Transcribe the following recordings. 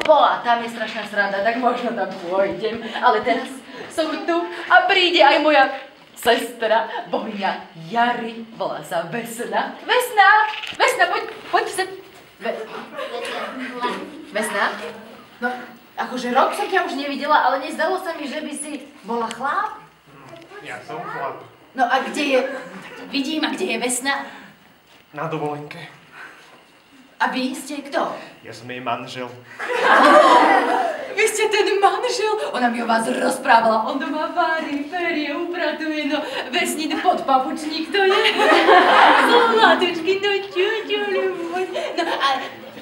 bola, tam je strašná sranda, tak možno tam pôjdem. Ale teraz som tu a príde aj moja sestra, bohyňa Jary, volá sa Vesna. Vesna, poď sem. Vesna? No, akože rok som ťa už nevidela, ale nezdalo sa mi, že by si bola chlap. Ja som chlap. No a kde je, vidím, a kde je Vesna? Na dovolenke. A vy ste kto? Ja som jej manžel. Vy ste ten manžel? Ona mi o vás rozprávala. On doma varí, perie, upratuje, no Vesnin podpapučník to je. Zlatučky, no čučuľubuň. No a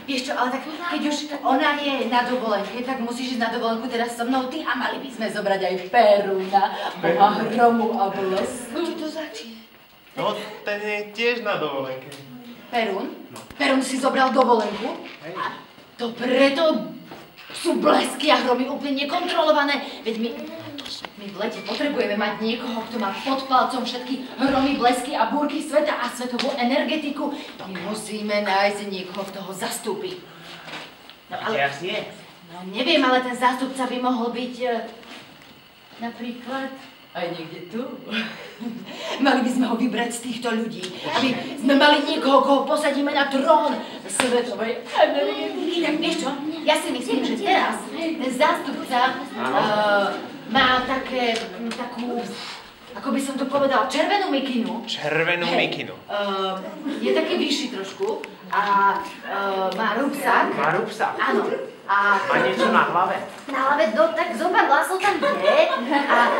vieš čo, ale tak keď už ona je na dovolenke, tak musíš ísť na dovolenku teraz so mnou ty a mali by sme zobrať aj Perúna, boha hromu a blesku. Čo to začína? No, ten je tiež na dovolenke. Perún? No. Perún si zobral dovolenku? Hej. A to preto sú blesky a hromy úplne nekontrolované. Veď my v lete potrebujeme mať niekoho, kto má pod palcom všetky hromy, blesky a búrky sveta a svetovú energetiku. My musíme nájsť niekoho, kto ho zastúpi. No, ale... Kde asi je? No neviem, ale ten zástupca by mohol byť napríklad aj niekde tu. Mali by sme ho vybrať z týchto ľudí, aby sme mali niekoho, koho posadíme na trón svetovej energetiky. Tak vieš čo? Ja si myslím, že teraz ten zástupca má takú, ako by som to povedala, červenú mikinu. Červenú mikinu. Je taký vyšší trošku a má rúbsak. Má rúbsak? Áno. A má niečo na hlave? Na hlave, tak zobár vlasov tam je.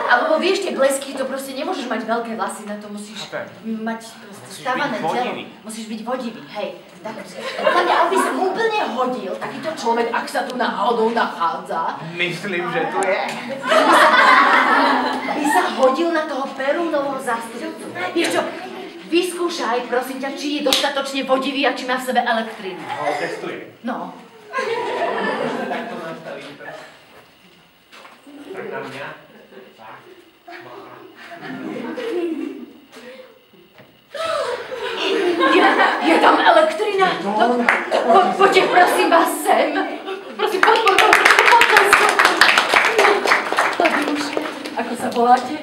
Alebo vieš, tie blesky, to proste nemôžeš mať veľké vlasy, na to musíš mať stávané telo. Musíš byť vodivý, hej. Tak, aby sa úplne hodil takýto človek, ak sa tu náhodou nachádza. Myslím, že tu je. By sa hodil na toho Perúnovho zástupcu. Vieš čo, vyskúšaj, prosím ťa, či je dostatočne vodivý a či má v sebe elektrínu. Ho testujem. No. Tak to nastavím. Tak na mňa. Tak. Je tam elektrina. Poďte, prosím vás, sem. Prosím, poď. Ako sa voláte?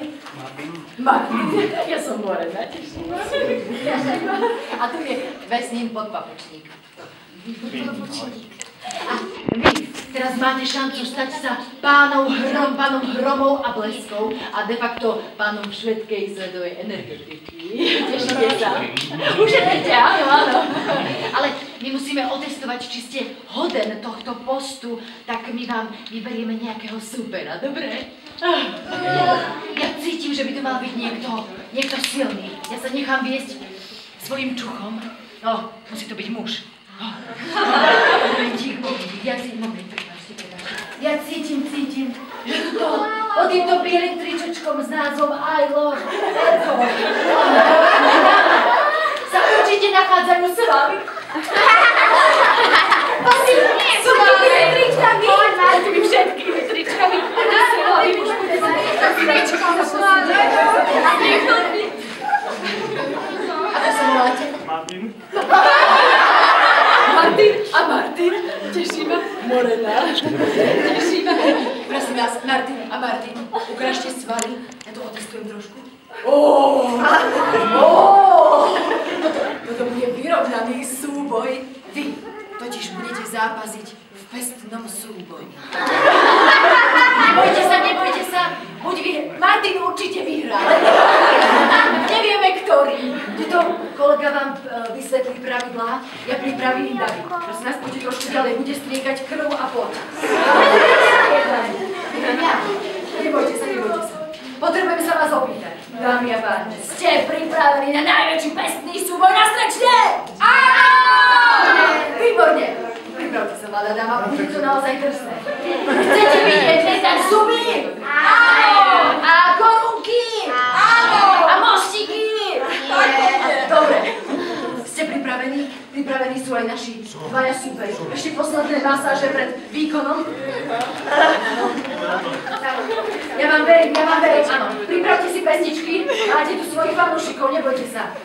Martin. Ja som Morena, teším. A tu je Vesnin podpapučník. A vy teraz máte šancu stať sa pánom hromov a bleskov a de facto pánom všetkej svetovej energetiky. Tešíte sa? Ušetrite, áno. Ale my musíme otestovať, či ste hoden tohto postu, tak my vám vyberieme nejakého supera, dobre? Ja cítim, že by to mal byť niekto silný. Ja sa nechám viesť svojim čuchom. No, musí to byť muž. Ja cítim, že to pod týmto bielým tričečkom s názvom I love Erko sa určite nachádzajú s vami. Sú tými tričkami. Tými všetkými tričkami. Ako sa voláte? Martin. Martin a Martin, teší ma Morena. Teší ma. Prosím vás, Martin a Martin, ukážte svaly, ja to otestujem trošku. Toto bude vyrovnaný súboj. Vy totiž budete zápasiť v pestnom súboji. Nebojte sa, buď Martin určite vyhrá. Nevieme, ktorý. Tuto kolega vám vysvetlí pravidlá, ja pripravím davy. Prosím nás, poďte trošku ďalej, bude striekať krv a pot. Nebojte sa. Potrebujeme sa vás opýtať. Dámy a páni, ste pripravení na najväčší pestný súboj na Slečne? Áno! Výborne. Pripravte sa, mladá dáma, bude to naozaj drsné. Chcete vidieť lietať zuby? Áno! A korunky? Áno! A moštiky? Dobre. Ste pripravení? Pripravení sú aj naši dvaja súperi. Ešte posledné masáže pred výkonom. Ja vám verím, áno. Pripravte si pesničky, máte tu svojich fanúšikov, nebojte sa.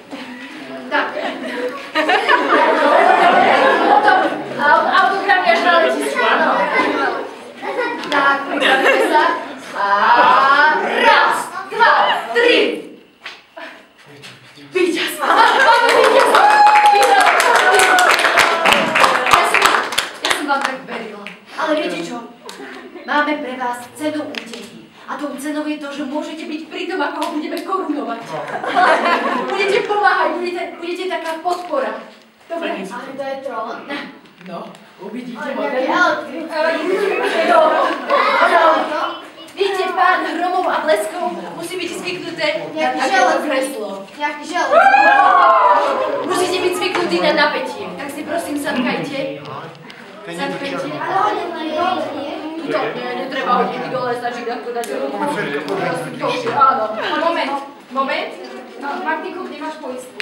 Tak. Autogramy až na letisku, áno. verila. Ale viete čo? Máme pre vás cenu úteky. A tou cenou je to, že môžete byť pri tom, ako ho budeme korunovať. Budete pomáhať, budete taká podpora. Dobre. Ale to je trón. No, uvidíte Ale model. nejaký elektrik. Viete, pán hromov a bleskov musí byť zvyknuté na Nejaký takéto železný. kreslo. Nejaký železný. Musíte byť zvyknutí na napätie. Tak si prosím sadkajte. Sadkajte. Ale hodne na dole, nie? Tuto, netreba hodniť dole, stačí takto dať ruku. Prosím, to už, áno. Moment. No, Martiko, kde máš poistku?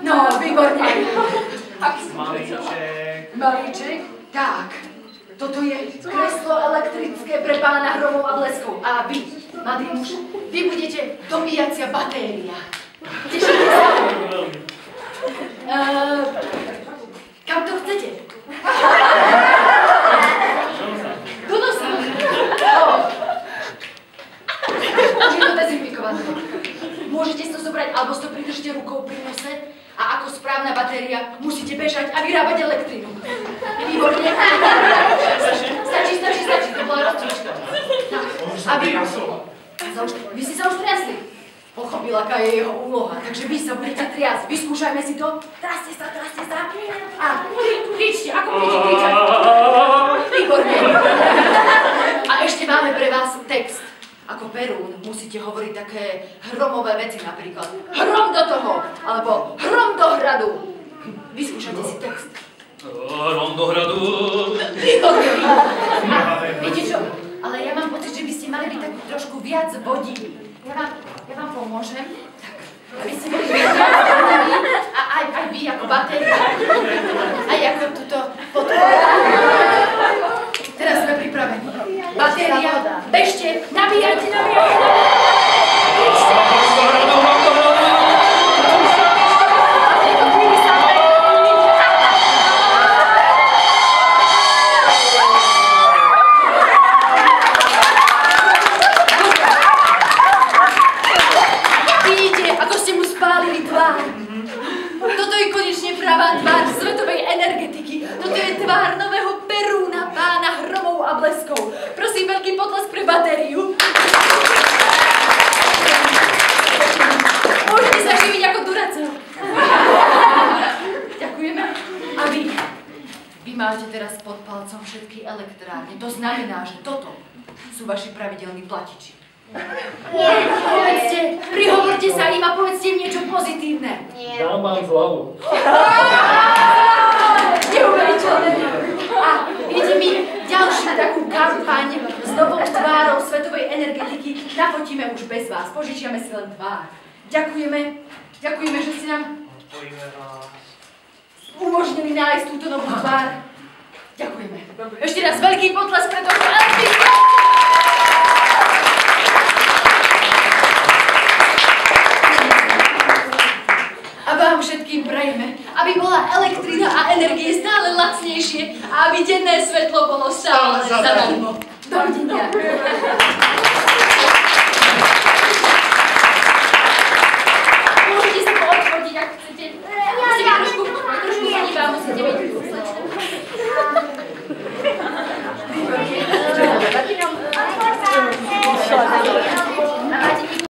No, výborne. Malíček. Malíček? Tak. Toto je kreslo elektrické pre pána hromov a bleskov. A vy, mladý muž, vy budete dobíjacia batéria. Tešíte sa? Kam to chcete? Do nosa. Už je to dezinfikované. Môžete si to zobrať, alebo si to pridržte rukou pri nose a ako správna batéria musíte bežať a vyrábať elektrínu. Výborne. Stačí, to bola rozcvička. A vy ste sa už triasli. Pochopil, aká je jeho úloha, takže vy sa budete triasť. Vyskúšajme si to. Traste sa. A kričte, ako budete kričať. Výborne. A ešte máme pre vás text. Ako Perún musíte hovoriť také hromové veci, napríklad hrom do toho, alebo hrom do hradu. Vyskúšajte si text. Hrom do hradu. Výborne. A viete čo? Ale ja mám pocit, že by ste mali byť tak trošku viac vodiví. Ja vám pomôžem. Tak, aby ste boli viac vodiví a aj vy ako batéria. Aj ako túto podpora. Teraz sme pripravení. Batéria, bežte, nabíjajte. Kričte. Vidíte, ako ste mu spálili tvár. Toto je konečne pravá tvár svetovej energetiky. Toto je tvár nového Perúna, pána hromov a bleskov. Prosím, veľký potlesk pre batériu. Môžete sa živiť ako Duracell. Ďakujeme. A vy máte teraz pod palcom všetky elektrárne. To znamená, že toto sú vaši pravidelní platiči. Povedzte, prihovorte sa im a povedzte im niečo pozitívne. Nie. Ja mám zľavu. Neuveriteľné. A viete, my ďalšiu takú kampaň s novou tvárou svetovej energetiky nafotíme už bez vás. Požičiame si len tvár. Ďakujeme, že ste nám umožnili nájsť túto novú tvár. Ďakujeme. Ešte raz veľký potlesk pre tohto elektriku. A vám všetkým prajeme, aby bola elektrina a energie stále lacnejšie a aby denné svetlo bolo stále zadarmo. Dovidenia.